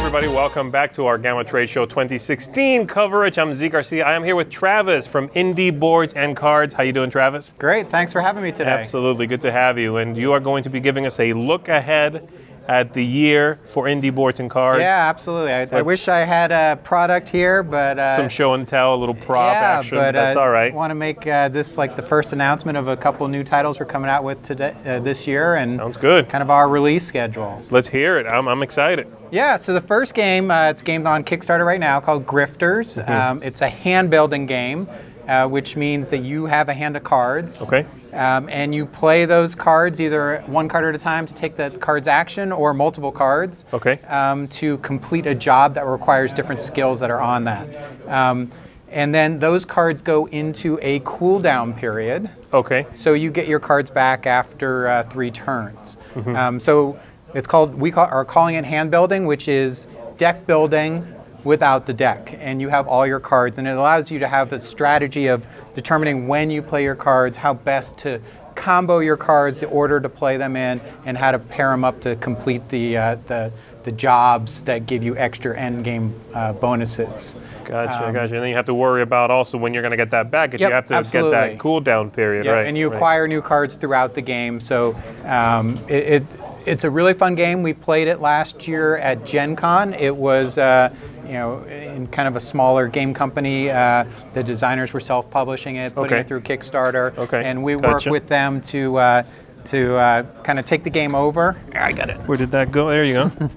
everybody. Welcome back to our GAMA Trade Show 2016 coverage. I'm Z Garcia. I am here with Travis from Indie Boards and Cards. How you doing, Travis? Great. Thanks for having me today. Absolutely. Good to have you. And you are going to be giving us a look ahead at the year for Indie Boards and Cards. Yeah, absolutely. I wish I had a product here, but... some show and tell, a little prop action. But that's all right. I want to make this like the first announcement of a couple new titles we're coming out with today, this year. And sounds good. Kind of our release schedule. Let's hear it. I'm excited. Yeah, so the first game, it's a game on Kickstarter right now called Grifters. It's a hand-building game, which means that you have a hand of cards. Okay. And you play those cards either one card at a time to take the card's action or multiple cards to complete a job that requires different skills that are on that. And then those cards go into a cooldown period. Okay. So you get your cards back after 3 turns. So it's called, we are calling it hand building, which is deck building without the deck, and you have all your cards, and it allows you to have the strategy of determining when you play your cards, how best to combo your cards, the order to play them in, and how to pair them up to complete the jobs that give you extra end game bonuses. Gotcha, gotcha. And then you have to worry about also when you're going to get that back, if you have to get that cooldown period, right? And you acquire new cards throughout the game, so it's a really fun game. We played it last year at Gen Con. It was in kind of a smaller game company. The designers were self-publishing it, putting it through Kickstarter, and we worked with them to kind of take the game over. I got it. Where did that go? There you go.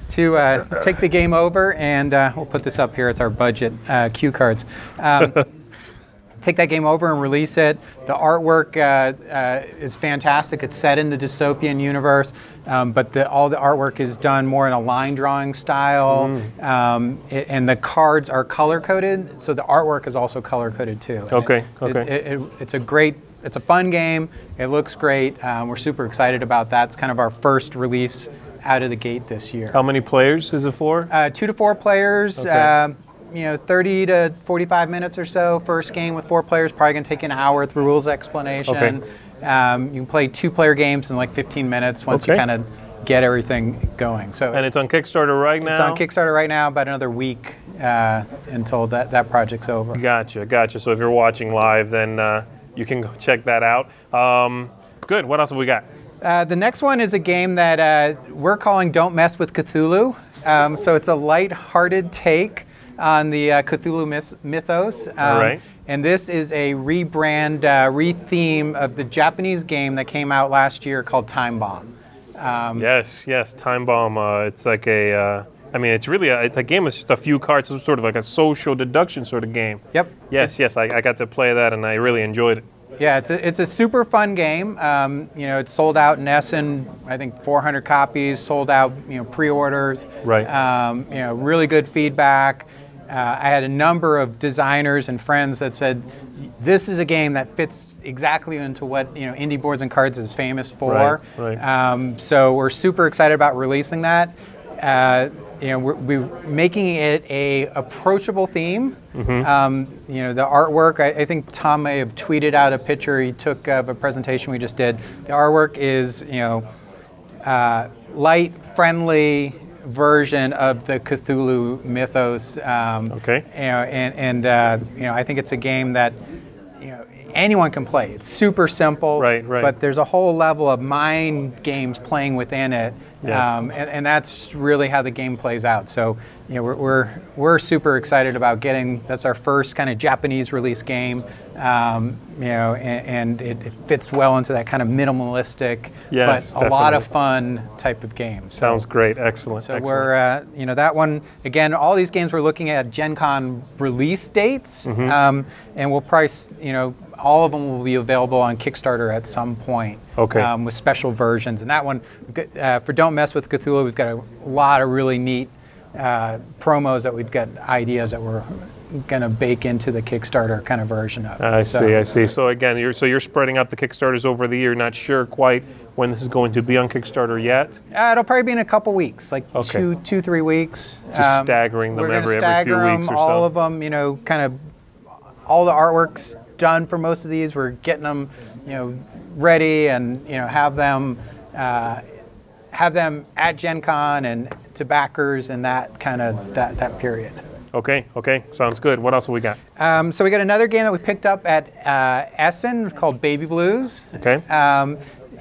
To take the game over, and we'll put this up here. It's our budget cue cards. Take that game over and release it. The artwork is fantastic. It's set in the dystopian universe, but all the artwork is done more in a line drawing style, and the cards are color coded, so the artwork is also color coded too. It's a fun game. It looks great. We're super excited about that. It's kind of our first release out of the gate this year. How many players is it for? 2 to 4 players. 30 to 45 minutes or so. First game with 4 players, probably going to take an hour with the rules explanation. You can play 2-player games in like 15 minutes once you kind of get everything going. And it's on Kickstarter right now? It's on Kickstarter right now, about another week until that project's over. Gotcha, gotcha. So if you're watching live, then you can go check that out. Good. What else have we got? The next one is a game that we're calling Don't Mess with Cthulhu. So it's a light-hearted take on the Cthulhu mythos. And this is a rebrand, retheme of the Japanese game that came out last year called Time Bomb. Yes, Time Bomb. It's like a, it's really it's a game with just a few cards. It's sort of like a social deduction sort of game. Yep. Yes, I got to play that and I really enjoyed it. Yeah, it's a super fun game. It's sold out in Essen, I think 400 copies, sold out, pre-orders. Really good feedback. I had a number of designers and friends that said, this is a game that fits exactly into what Indie Boards and Cards is famous for. So we're super excited about releasing that. We're making it a approachable theme. The artwork, I think Tom may have tweeted out a picture he took of a presentation we just did. The artwork is light, friendly version of the Cthulhu mythos. I think it's a game that anyone can play. It's super simple, but there's a whole level of mind games playing within it. And that's really how the game plays out. So we're super excited about that's our first kind of Japanese release game. And it fits well into that kind of minimalistic, but a lot of fun type of game. Sounds great, excellent. So we're, that one, again, all these games we're looking at Gen Con release dates, and we'll price, all of them will be available on Kickstarter at some point with special versions. And that one, for Don't Mess with Cthulhu, we've got a lot of really neat promos that we've got ideas that we're going to bake into the Kickstarter kind of version of it. I see. So again, you're spreading out the Kickstarters over the year. Not sure quite when this is going to be on Kickstarter yet. It'll probably be in a couple weeks, like 2-3 weeks. Just staggering them every few weeks or so. All of them, kind of all the artwork's done for most of these. We're getting them, ready, and have them at Gen Con and to backers and that kind of that period. Okay, sounds good. What else have we got? So we got another game that we picked up at Essen called Baby Blues. Okay.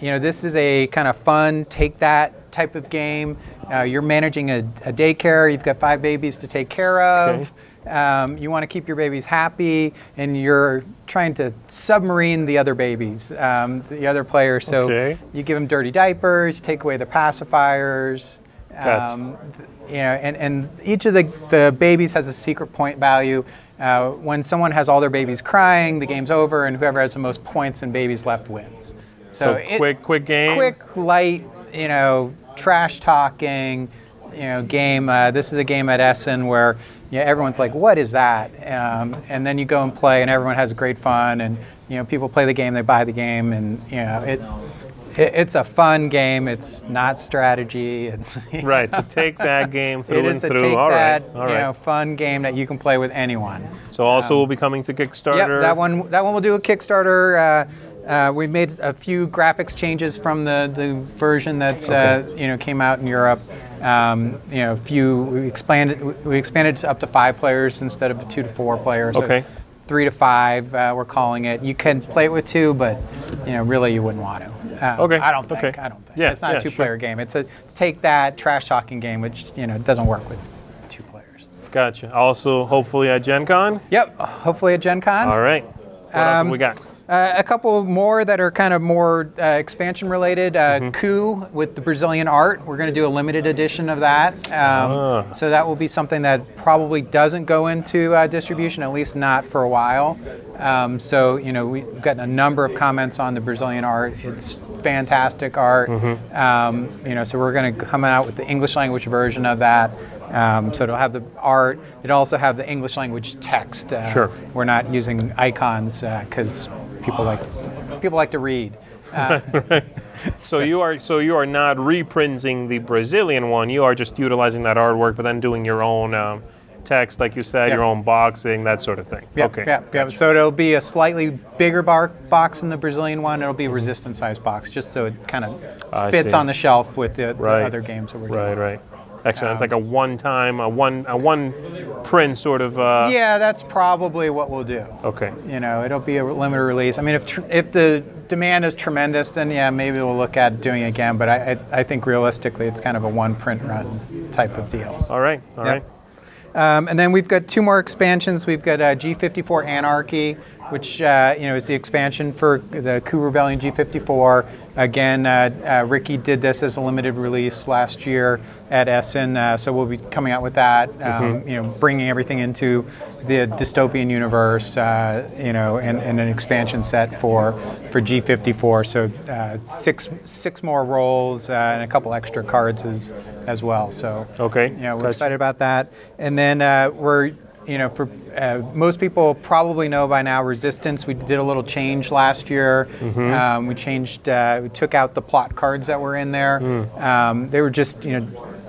This is a kind of fun take that type of game. You're managing a daycare. You've got 5 babies to take care of. Okay. You want to keep your babies happy, and you're trying to submarine the other babies, the other players. So you give them dirty diapers, take away their pacifiers. And each of the babies has a secret point value. When someone has all their babies crying, the game's over, and whoever has the most points and babies left wins. So quick game. Quick, light, trash talking, game. This is a game at Essen where everyone's like, "What is that?" And then you go and play, and everyone has great fun, and people play the game, they buy the game, and it's a fun game. It's not strategy. It's right. To take that game through it and is through. Take all that, right. Fun game that you can play with anyone. So also will be coming to Kickstarter. Yep, that one will do a Kickstarter. We made a few graphics changes from the version that's came out in Europe. We expanded to up to 5 players instead of 2 to 4 players. Okay. So 3 to 5, we're calling it. You can play it with 2, but really you wouldn't want to. Okay. I don't think. Okay. I don't think. Yeah, it's not a 2-player game. It's take that trash talking game, which doesn't work with 2 players. Gotcha. Also, hopefully at Gen Con. Yep. Hopefully at Gen Con. All right. What else have we got? A couple more that are kind of more expansion related. Coup with the Brazilian art. We're going to do a limited edition of that. So that will be something that probably doesn't go into distribution, at least not for a while. So we've gotten a number of comments on the Brazilian art. It's fantastic art. So we're going to come out with the English language version of that. So it'll have the art. It'll also have the English language text. Sure. We're not using icons because people like to read. Right. So you are not reprinting the Brazilian one. You are just utilizing that artwork, but then doing your own text, like you said, your own boxing, that sort of thing. Yep, okay. Gotcha. So it'll be a slightly bigger box than the Brazilian one. It'll be a resistance size box, just so it kind of fits on the shelf with the other games that we're doing. Right. Actually, it's like a one print sort of. Yeah, that's probably what we'll do. Okay. It'll be a limited release. I mean, if the demand is tremendous, then maybe we'll look at doing it again. But I think realistically, it's kind of a one print run type of deal. All right. And then we've got 2 more expansions. We've got G54 Anarchy, which is the expansion for the Coup Rebellion G54. Again, Ricky did this as a limited release last year at Essen, so we'll be coming out with that. Bringing everything into the dystopian universe, and an expansion set for G54. So 6 more rolls and a couple extra cards as well. So we're excited about that. And then we're for most people probably know by now, Resistance, we did a little change last year. We took out the plot cards that were in there. They were just,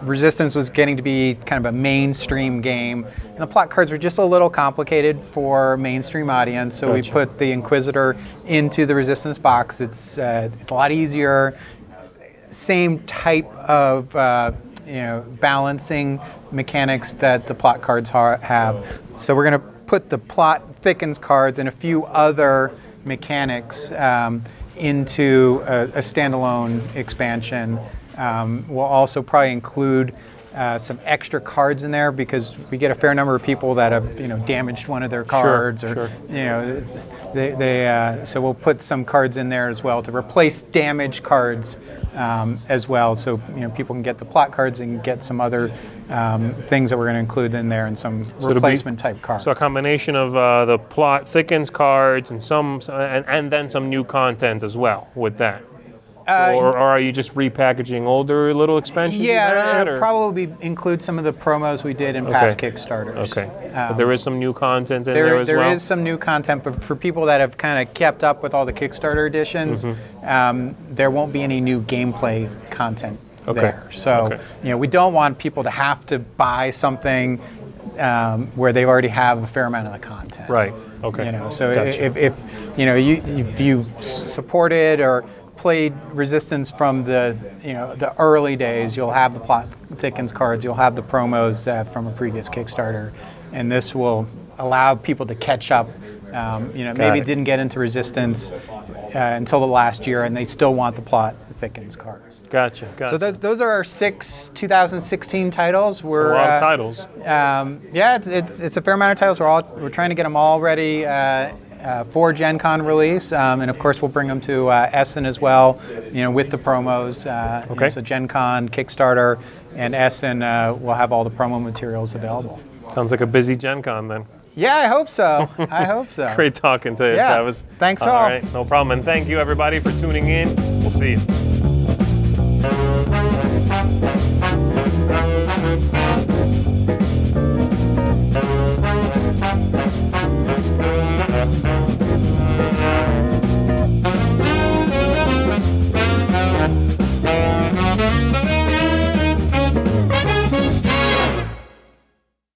Resistance was getting to be kind of a mainstream game. And the plot cards were just a little complicated for mainstream audience, so we put the Inquisitor into the Resistance box. It's a lot easier. Same type of balancing mechanics that the plot cards have. So we're going to put the plot thickens cards and a few other mechanics into a standalone expansion. We'll also probably include some extra cards in there because we get a fair number of people that have damaged one of their cards, so we'll put some cards in there as well to replace damaged cards as well, so people can get the plot cards and get some other things that we're going to include in there and some replacement type cards. So a combination of the plot thickens cards and and then some new content as well with that. Or are you just repackaging older little expansions? Yeah, it'll probably include some of the promos we did in past Kickstarters. Okay, but there is some new content in there as well? There is some new content, but for people that have kind of kept up with all the Kickstarter editions, there won't be any new gameplay content there. So, we don't want people to have to buy something where they already have a fair amount of the content. Right, okay. So if you support it or played Resistance from the early days, you'll have the plot thickens cards, you'll have the promos from a previous Kickstarter, and this will allow people to catch up. Maybe didn't get into Resistance until the last year, and they still want the plot thickens cards. Gotcha. So those are our 6 2016 titles. We're a lot of titles. Yeah, it's a fair amount of titles. We're trying to get them all ready for Gen Con release, and of course we'll bring them to Essen as well. With the promos. Okay. So Gen Con, Kickstarter, and Essen will have all the promo materials available. Sounds like a busy Gen Con then. Yeah, I hope so. I hope so. Great talking to you. Yeah. Thanks all. All right, no problem. And thank you everybody for tuning in. We'll see you.